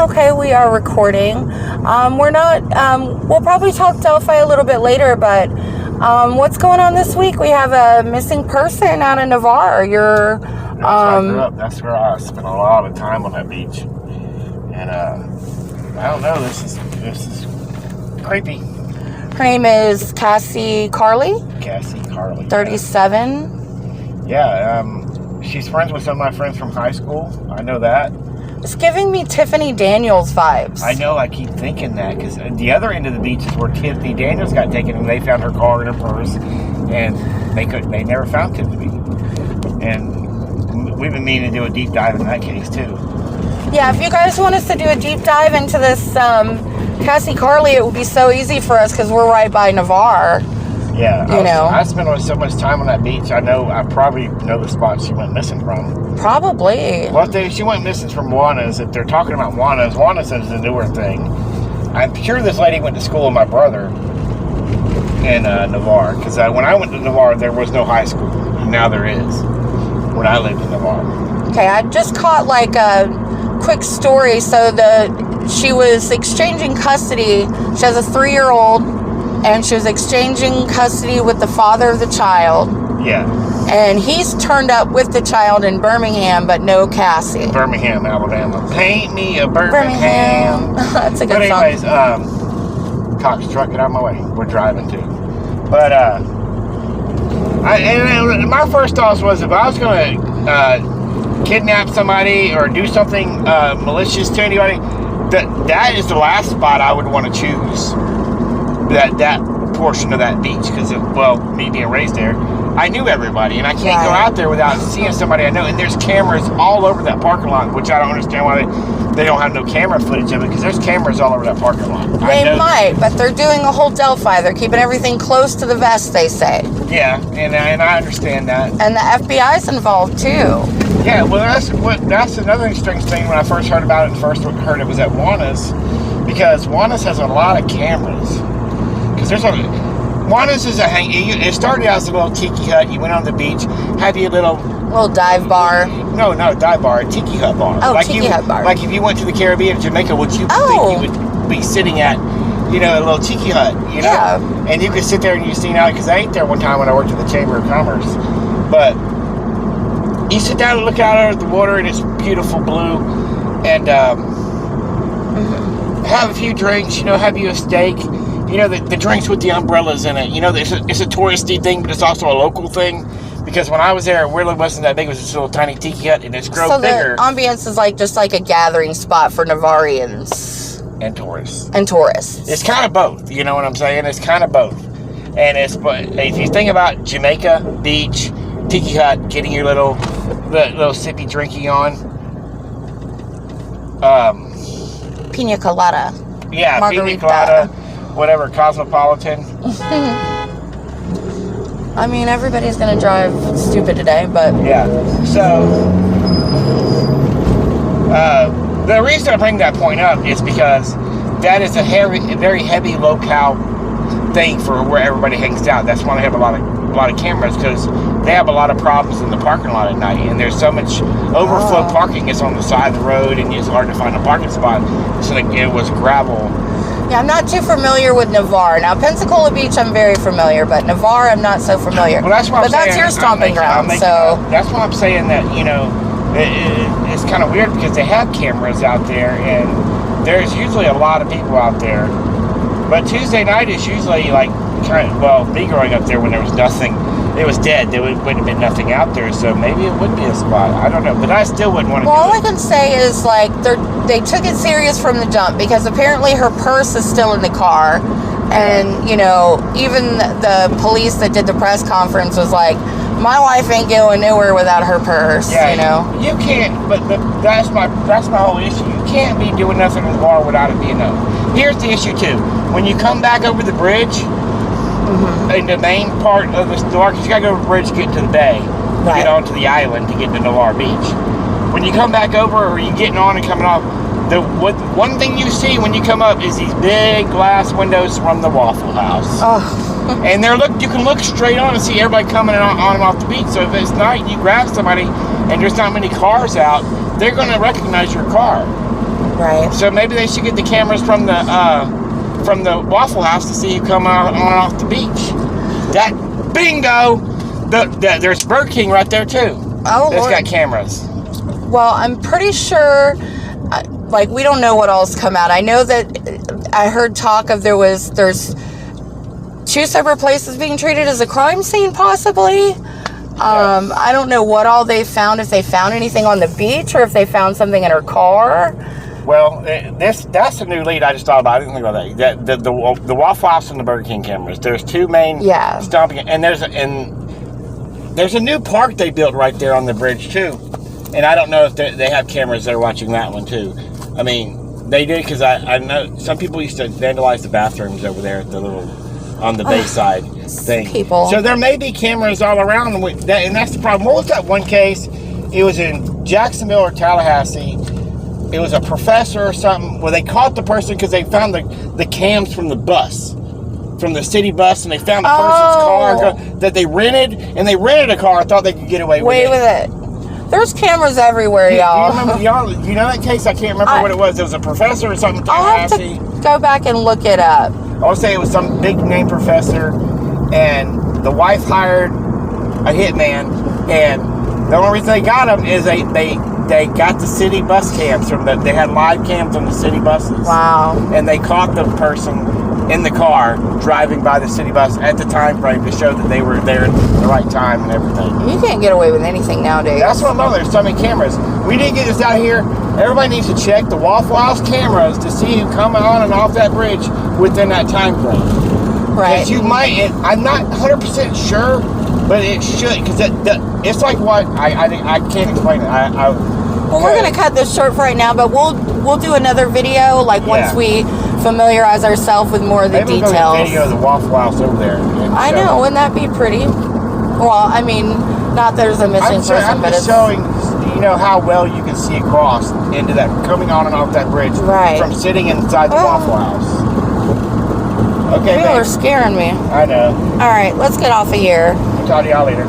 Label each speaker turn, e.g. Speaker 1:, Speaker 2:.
Speaker 1: Okay, we are recording. We're not, we'll probably talk Delphi a little bit later, but what's going on this week? We have a missing person out in Navarre.
Speaker 2: That's where I grew up. That's where I spent a lot of time on that beach. And I don't know, this is creepy.
Speaker 1: Her name is Cassie Carli.
Speaker 2: Cassie Carli.
Speaker 1: 37.
Speaker 2: Yeah, she's friends with some of my friends from high school. I know that.
Speaker 1: It's giving me Tiffany Daniels vibes.
Speaker 2: I know, I keep thinking that, because the other end of the beach is where Tiffany Daniels got taken, and they found her car and her purse, and they never found Tiffany. And we've been meaning to do a deep dive in that case, too.
Speaker 1: Yeah, if you guys want us to do a deep dive into this Cassie Carli, it would be so easy for us, because we're right by Navarre.
Speaker 2: Yeah,
Speaker 1: I
Speaker 2: spent so much time on that beach. I probably know the spot she went missing from.
Speaker 1: Probably.
Speaker 2: Well, she went missing from Juana's. If they're talking about Juana's is a newer thing. I'm sure this lady went to school with my brother in Navarre. Because when I went to Navarre, there was no high school. And now there is. When I lived in Navarre.
Speaker 1: Okay, I just caught like a quick story. So she was exchanging custody. She has a 3-year-old. And she was exchanging custody with the father of the child.
Speaker 2: Yeah.
Speaker 1: And he's turned up with the child in Birmingham, but no Cassie.
Speaker 2: Birmingham, Alabama. Paint me a Birmingham.
Speaker 1: That's a good
Speaker 2: song. But anyways,
Speaker 1: song.
Speaker 2: Cox truck, get out of my way. We're driving too. But my first thought was, if I was going to kidnap somebody or do something malicious to anybody, that is the last spot I would want to choose. That portion of that beach, because me being raised there, I knew everybody, and I can't go out there without seeing somebody I know. And there's cameras all over that parking lot, which I don't understand why they don't have no camera footage of it, because there's cameras all over that parking lot.
Speaker 1: They might, but they're doing a whole Delphi. They're keeping everything close to the vest, they say.
Speaker 2: Yeah, and I understand that.
Speaker 1: And the FBI's involved too.
Speaker 2: Yeah, well, that's another strange thing. When I first heard about it, it was at Juana's, because Juana's has a lot of cameras. Because Juana's is it started out as a little tiki hut. You went on the beach, had your little
Speaker 1: dive bar.
Speaker 2: No, not a dive bar, a tiki hut bar.
Speaker 1: Oh, tiki hut bar.
Speaker 2: Like if you went to the Caribbean, Jamaica, would you think you would be sitting at, a little tiki hut,
Speaker 1: Yeah.
Speaker 2: And you could sit there and you see now, because I ate there one time when I worked at the Chamber of Commerce. But you sit down and look out over the water, and it's beautiful blue, and have a few drinks, have you a steak. The drinks with the umbrellas in it. It's a touristy thing, but it's also a local thing. Because when I was there, it really wasn't that big. It was just a little tiny tiki hut, and it's grown bigger.
Speaker 1: So the ambience is just like a gathering spot for Navarrians.
Speaker 2: And tourists. It's kind of both. You know what I'm saying? It's kind of both. And if you think about Jamaica, beach, tiki hut, getting your little sippy drinky on.
Speaker 1: Pina colada.
Speaker 2: Yeah,
Speaker 1: Margarita.
Speaker 2: Pina colada. Whatever, cosmopolitan.
Speaker 1: I mean, everybody's gonna drive stupid today, but
Speaker 2: yeah. So the reason I bring that point up is because that is a very heavy locale thing for where everybody hangs out. That's why they have a lot of cameras, because they have a lot of problems in the parking lot at night, and there's so much overflow parking. It's on the side of the road, and it's hard to find a parking spot. So it was gravel.
Speaker 1: Yeah, I'm not too familiar with Navarre. Now, Pensacola Beach, I'm very familiar, but Navarre, I'm not so familiar.
Speaker 2: Well, that's what
Speaker 1: that's your stomping ground, so...
Speaker 2: That's why I'm saying that, it's kind of weird, because they have cameras out there, and there's usually a lot of people out there. But Tuesday night is usually, me growing up there when there was nothing, it was dead. There wouldn't have been nothing out there, so maybe it would be a spot. I don't know, but I still wouldn't want to do it.
Speaker 1: All I can say is, they took it serious from the jump, because apparently her purse is still in the car. And, even the police that did the press conference was like, my wife ain't going nowhere without her purse,
Speaker 2: You can't, but that's my whole issue. You can't be doing nothing in the bar without it being known. Here's the issue, too. When you come back over the bridge, in the main part of the store, because you got to go over the bridge to get to the bay, to get onto the island, to get to Navarre Beach. When you come back over, or you're getting on and coming off, one thing you see when you come up is these big glass windows from the Waffle House.
Speaker 1: Oh.
Speaker 2: And you can look straight on and see everybody coming on and off the beach. So if it's night, you grab somebody, and there's not many cars out, they're going to recognize your car.
Speaker 1: Right.
Speaker 2: So maybe they should get the cameras from the Waffle House to see who come on and off the beach. That bingo. There's Burger King right there too.
Speaker 1: Oh,
Speaker 2: it's
Speaker 1: Lord.
Speaker 2: got cameras.
Speaker 1: Well, I'm pretty sure. Like, we don't know what all's come out. I know that I heard talk of there's 2 separate places being treated as a crime scene, possibly. I don't know what all they found, if they found anything on the beach or if they found something in her car.
Speaker 2: Well, that's a new lead I just thought about. I didn't think about that. The Waffle House and the Burger King cameras. There's 2 main stomping, and there's a new park they built right there on the bridge too. And I don't know if they have cameras there watching that one too. I mean, they did, because I know some people used to vandalize the bathrooms over there at the little on the bayside thing.
Speaker 1: People.
Speaker 2: So there may be cameras all around, and that's the problem. What was that one case? It was in Jacksonville or Tallahassee. It was a professor or something. Well, they caught the person because they found the cams from the bus, from the city bus, and they found the person's car that they rented, and they rented a car and thought they could get away with it.
Speaker 1: There's cameras everywhere, y'all.
Speaker 2: You know that case? I can't remember what it was. It was a professor or something.
Speaker 1: I'll have to go back and look it up.
Speaker 2: I would say it was some big name professor, and the wife hired a hitman, and the only reason they got him is they got the city bus cams they had live cams on the city buses.
Speaker 1: Wow.
Speaker 2: And they caught the person in the car driving by the city bus at the time frame to show that they were there at the right time and everything.
Speaker 1: You can't get away with anything nowadays.
Speaker 2: That's what I'm talking about. There's so many cameras. We need to get this out here. Everybody needs to check the Waffle House cameras to see who come on and off that bridge within that time frame.
Speaker 1: Right.
Speaker 2: Because you might, I'm not 100% sure, but it should, because it's like what, I can't explain it.
Speaker 1: Well, we're going to cut this short for right now, but we'll do another video, once we familiarize ourselves with more of the details.
Speaker 2: Maybe we'll do a video of the Waffle House over there.
Speaker 1: I know, wouldn't that be pretty? Well, I mean, not there's a missing person, but it's
Speaker 2: showing, how well you can see across into that, coming on and off that bridge from sitting inside the Waffle House. Okay,
Speaker 1: people are scaring me.
Speaker 2: I know.
Speaker 1: All right, let's get off of here.
Speaker 2: I'll talk to y'all later.